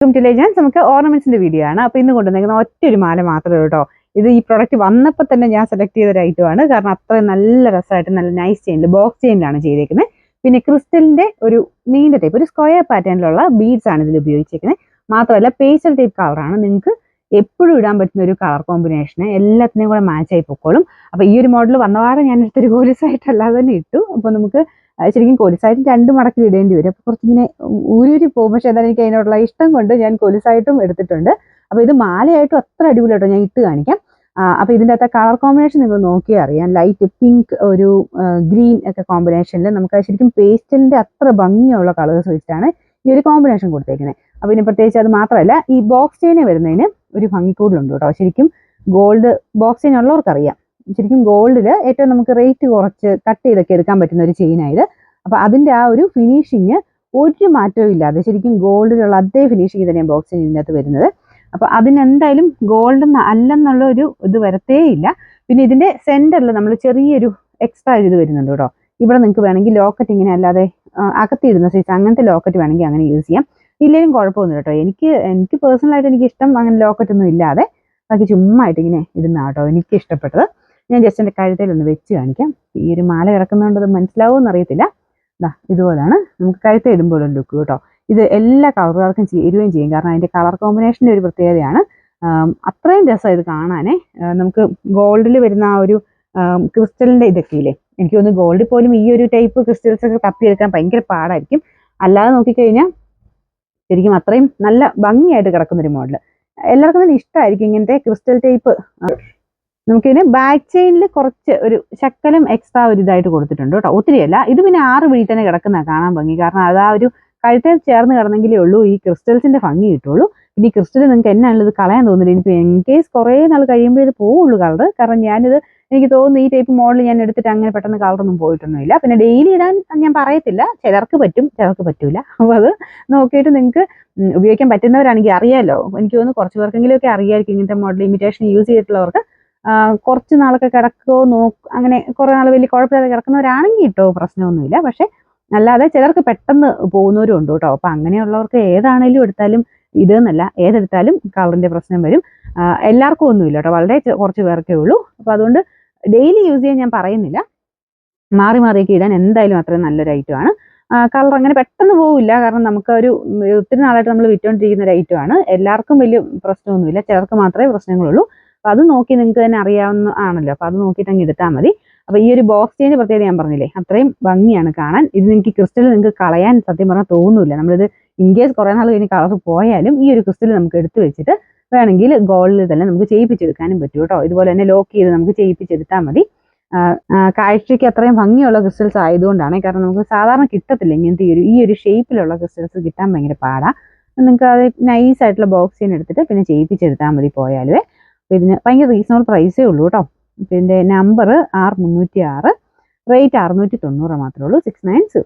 Legends നമുക്ക് ഓർണമെന്റ്സിന്റെ video ആണ്. അപ്പോൾ ഇന്ന് കൊണ്ടുവന്നിരിക്കുന്ന ഒറ്റൊരു മാല മാത്രമേ ഉള്ളൂ കേട്ടോ. ഇത് ഈ പ്രൊഡക്റ്റ് വന്നപ്പോൾ തന്നെ ഞാൻ സെലക്ട് ചെയ്ത ഒരു ഐറ്റം ആണ്. കാരണം അത്രയും നല്ല രസമായിട്ട് നല്ല നൈസ് ചെയിനിൽ ബോക്സ് ചെയിനിലാണ് ചെയ്തേക്കുന്നത്. പിന്നെ ക്രിസ്റ്റലിന്റെ ഒരു നീണ്ട ടൈപ്പ് ഒരു സ്ക്വയർ പാറ്റേണിലുള്ള ബീഡ്സ് ആണ് ഇതിൽ ഉപയോഗിച്ചിരിക്കുന്നത്. മാത്രമല്ല പേസ്റ്റൽ ടൈപ്പ് കളറാണ്. നിങ്ങൾക്ക് എപ്പോഴും ഇടാൻ പറ്റുന്ന ഒരു കളർ കോമ്പിനേഷൻ, എല്ലാത്തിനെയും കൂടെ മാച്ച് ആയി പൊക്കോളും. അപ്പോൾ ഈ ഒരു മോഡൽ വന്നപാടെ ഞാൻ എടുത്തൊരു കോലിസായിട്ടല്ലാതെ തന്നെ ഇട്ടു. അപ്പോൾ നമുക്ക് ശരിക്കും കൊലുസായിട്ടും 2 മടക്കിൽ ഇടേണ്ടി വരും. അപ്പോൾ കുറച്ചിങ്ങനെ ഊരി പോകും. പക്ഷെ എന്തായാലും എനിക്ക് അതിനോടുള്ള ഇഷ്ടം കൊണ്ട് ഞാൻ കൊലുസായിട്ടും എടുത്തിട്ടുണ്ട്. അപ്പോൾ ഇത് മാലയായിട്ടും അത്ര അടിപൊളിയായിട്ടോ, ഞാൻ ഇട്ട് കാണിക്കാം. അപ്പോൾ ഇതിൻ്റെ അകത്തെ കളർ കോമ്പിനേഷൻ നിങ്ങൾ നോക്കിയാൽ അറിയാം. ലൈറ്റ് പിങ്ക്, ഒരു ഗ്രീൻ ഒക്കെ കോമ്പിനേഷനിൽ നമുക്ക് ശരിക്കും പേസ്റ്റലിൻ്റെ അത്ര ഭംഗിയുള്ള കളേഴ്സ് വെച്ചിട്ടാണ് ഈ ഒരു കോമ്പിനേഷൻ കൊടുത്തേക്കുന്നത്. അപ്പോൾ ഇനി പ്രത്യേകിച്ച് അത് മാത്രമല്ല, ഈ ബോക്സ് ചെയിനെ വരുന്നതിന് ഒരു ഭംഗിക്കൂടുതലുണ്ട് കേട്ടോ. ശരിക്കും ഗോൾഡ് ബോക്സ് ചെയിൻ ഉള്ളവർക്കറിയാം, ശരിക്കും ഗോൾഡിൽ ഏറ്റവും നമുക്ക് റേറ്റ് കുറച്ച് കട്ട് ചെയ്തൊക്കെ എടുക്കാൻ പറ്റുന്ന ഒരു ചെയിനായത്. അപ്പോൾ അതിൻ്റെ ആ ഒരു ഫിനിഷിങ് ഒരു മാറ്റവും ഇല്ലാതെ ശരിക്കും ഗോൾഡിലുള്ള അതേ ഫിനിഷിങ് തന്നെയാണ് ബോക്സ് ചെയിൻ ഇതിനകത്ത് വരുന്നത്. അപ്പോൾ അതിനെന്തായാലും ഗോൾഡ് അല്ലെന്നുള്ള ഒരു ഇത് വരത്തേ ഇല്ല. പിന്നെ ഇതിൻ്റെ സെൻറ്ററിൽ നമ്മൾ ചെറിയൊരു എക്സ്ട്രാ ഇത് വരുന്നുണ്ട് കേട്ടോ. ഇവിടെ നിങ്ങൾക്ക് വേണമെങ്കിൽ ലോക്കറ്റ് ഇങ്ങനെ അല്ലാതെ അകത്തിടുന്ന സൈസ് അങ്ങനത്തെ ലോക്കറ്റ് വേണമെങ്കിൽ അങ്ങനെ യൂസ് ചെയ്യാം. ഇല്ലെങ്കിലും കുഴപ്പമൊന്നുമില്ല കേട്ടോ. എനിക്ക് പേഴ്സണലായിട്ട് എനിക്ക് ഇഷ്ടം അങ്ങനെ ലോക്കറ്റ് ഒന്നും ഇല്ലാതെ ബാക്കി ചുമ്മാ ആയിട്ട് ഇങ്ങനെ ഇടുന്ന കേട്ടോ എനിക്ക് ഇഷ്ടപ്പെട്ടത്. ഞാൻ ജസ്റ്റ് എൻ്റെ കഴുത്തേലൊന്ന് വെച്ച് കാണിക്കാം. ഈ ഒരു മാല കിടക്കുന്നതുകൊണ്ട് അത് മനസ്സിലാവുമെന്ന് അറിയത്തില്ല. ഇതുപോലെയാണ് നമുക്ക് കഴുത്തേ ഇടുമ്പോൾ ലുക്ക് കേട്ടോ. ഇത് എല്ലാ കളറുകാർക്കും ചേരുകയും ചെയ്യും. കാരണം അതിൻ്റെ കളർ കോമ്പിനേഷൻ്റെ ഒരു പ്രത്യേകതയാണ്. അത്രയും രസം ഇത് കാണാനേ. നമുക്ക് ഗോൾഡിൽ വരുന്ന ആ ഒരു ക്രിസ്റ്റലിൻ്റെ ഇതൊക്കെ ഇല്ലേ, എനിക്ക് തോന്നുന്നു ഗോൾഡിൽ പോലും ഈ ഒരു ടൈപ്പ് ക്രിസ്റ്റൽസ് ഒക്കെ തപ്പിയെടുക്കാൻ ഭയങ്കര പാടായിരിക്കും. അല്ലാതെ നോക്കിക്കഴിഞ്ഞാൽ ശരിക്കും അത്രയും നല്ല ഭംഗിയായിട്ട് കിടക്കുന്നൊരു മോഡൽ. എല്ലാവർക്കും തന്നെ ഇഷ്ടമായിരിക്കും ഇങ്ങനത്തെ ക്രിസ്റ്റൽ ടൈപ്പ്. നമുക്കിതിന് ബാക്ക് ചെയിനിൽ കുറച്ച് ഒരു ശക്കലം എക്സ്ട്രാ ഒരു ഇതായിട്ട് കൊടുത്തിട്ടുണ്ട് കേട്ടോ. ഒത്തിരിയല്ല. ഇത് പിന്നെ 6 വഴി തന്നെ കിടക്കുന്ന കാണാൻ ഭംഗി. കാരണം അത് ആ ഒരു കഴുത്തെ ചേർന്ന് കിടന്നെങ്കിലേ ഉള്ളൂ ഈ ക്രിസ്റ്റൽസിന്റെ ഭംഗി കിട്ടുള്ളൂ. പിന്നെ ഈ ക്രിസ്റ്റൽ നിങ്ങൾക്ക് എന്നാണല്ലോ ഇത് കളയാൻ തോന്നില്ല. ഇനിയിപ്പോൾ ഇൻ കേസ് കുറേ നാൾ കഴിയുമ്പോൾ ഇത് പോവുള്ളൂ കളർ. കാരണം ഞാനിത് എനിക്ക് തോന്നുന്നു ഈ ടൈപ്പ് മോഡൽ ഞാൻ എടുത്തിട്ട് അങ്ങനെ പെട്ടെന്ന് കളറൊന്നും പോയിട്ടൊന്നുമില്ല. പിന്നെ ഡെയിലി ഇടാൻ ഞാൻ പറയത്തില്ല, ചിലർക്ക് പറ്റും ചിലർക്ക് പറ്റൂല. അപ്പോൾ അത് നോക്കിയിട്ട് നിങ്ങൾക്ക് ഉപയോഗിക്കാൻ പറ്റുന്നവരാണെങ്കിൽ അറിയാമല്ലോ. എനിക്ക് തോന്നുന്നു കുറച്ച് പേർക്കെങ്കിലും ഒക്കെ അറിയാമായിരിക്കും ഇങ്ങനത്തെ മോഡൽ ഇമിറ്റേഷൻ യൂസ് ചെയ്തിട്ടുള്ളവർക്ക്. കുറച്ച് നാളൊക്കെ കിടക്കുമോ അങ്ങനെ കുറേ നാൾ വലിയ കുഴപ്പമില്ലാതെ കിടക്കുന്നവരാണെങ്കിൽ കേട്ടോ പ്രശ്നമൊന്നുമില്ല. പക്ഷെ അല്ലാതെ ചിലർക്ക് പെട്ടെന്ന് പോകുന്നവരും ഉണ്ട് കേട്ടോ. അപ്പം അങ്ങനെയുള്ളവർക്ക് ഏതാണേലും എടുത്താലും ഇതെന്നല്ല ഏതെടുത്താലും കളറിൻ്റെ പ്രശ്നം വരും. എല്ലാവർക്കും ഒന്നുമില്ല കേട്ടോ, വളരെ കുറച്ച് പേർക്കേ ഉള്ളൂ. അപ്പോൾ അതുകൊണ്ട് ഡെയിലി യൂസ് ചെയ്യാൻ ഞാൻ പറയുന്നില്ല. മാറി മാറിയൊക്കെ ഇടാൻ എന്തായാലും അത്രയും നല്ലൊരു ഐറ്റമാണ്. കളർ അങ്ങനെ പെട്ടെന്ന് പോവില്ല. കാരണം നമുക്ക് ഒത്തിരി നാളായിട്ട് നമ്മൾ വിറ്റുകൊണ്ടിരിക്കുന്ന ഒരു ഐറ്റമാണ്. എല്ലാവർക്കും വലിയ പ്രശ്നമൊന്നുമില്ല, ചിലർക്ക് മാത്രമേ പ്രശ്നങ്ങളുള്ളൂ. അപ്പോൾ അത് നോക്കി നിങ്ങൾക്ക് തന്നെ അറിയാവുന്ന ആണല്ലോ. അപ്പോൾ അത് നോക്കിയിട്ട് അങ്ങ് എടുത്താൽ മതി. അപ്പോൾ ഈ ഒരു ബോക്സ് ചെയിൻ്റെ പ്രത്യേകത ഞാൻ പറഞ്ഞില്ലേ, അത്രയും ഭംഗിയാണ് കാണാൻ. ഇത് നിങ്ങൾക്ക് ക്രിസ്റ്റൽ നിങ്ങൾക്ക് കളയാൻ സത്യം പറഞ്ഞാൽ തോന്നുന്നില്ല. നമ്മളിത് ഇൻ കേസ് കുറേ നാൾ കഴിഞ്ഞ് കളർ പോയാലും ഈ ഒരു ക്രിസ്റ്റൽ നമുക്ക് എടുത്ത് വെച്ചിട്ട് വേണമെങ്കിൽ ഗോൾഡിൽ തന്നെ നമുക്ക് ചെയ്യിപ്പിച്ചെടുക്കാനും പറ്റും കേട്ടോ. ഇതുപോലെ തന്നെ ലോക്ക് ചെയ്ത് നമുക്ക് ചെയ്യിപ്പിച്ചെടുത്താൽ മതി. കാഴ്ചയ്ക്ക് അത്രയും ഭംഗിയുള്ള ക്രിസ്റ്റൽസ് ആയതുകൊണ്ടാണ്. കാരണം നമുക്ക് സാധാരണ കിട്ടത്തില്ല ഇങ്ങനത്തെ ഈ ഒരു ഷേപ്പിലുള്ള ക്രിസ്റ്റൽസ് കിട്ടാൻ ഭയങ്കര പാടാണ്. നിങ്ങൾക്ക് അത് നൈസായിട്ടുള്ള ബോക്സ് ചെയിൻ എടുത്തിട്ട് പിന്നെ ചെയ്യിപ്പിച്ചെടുത്താൽ മതി പോയാലും. ഇതിന് ഭയങ്കര റീസണബിൾ പ്രൈസേ ഉള്ളൂ കേട്ടോ. ഇതിൻ്റെ നമ്പർ R306, റേറ്റ് 690 മാത്രമേ ഉള്ളൂ. 690.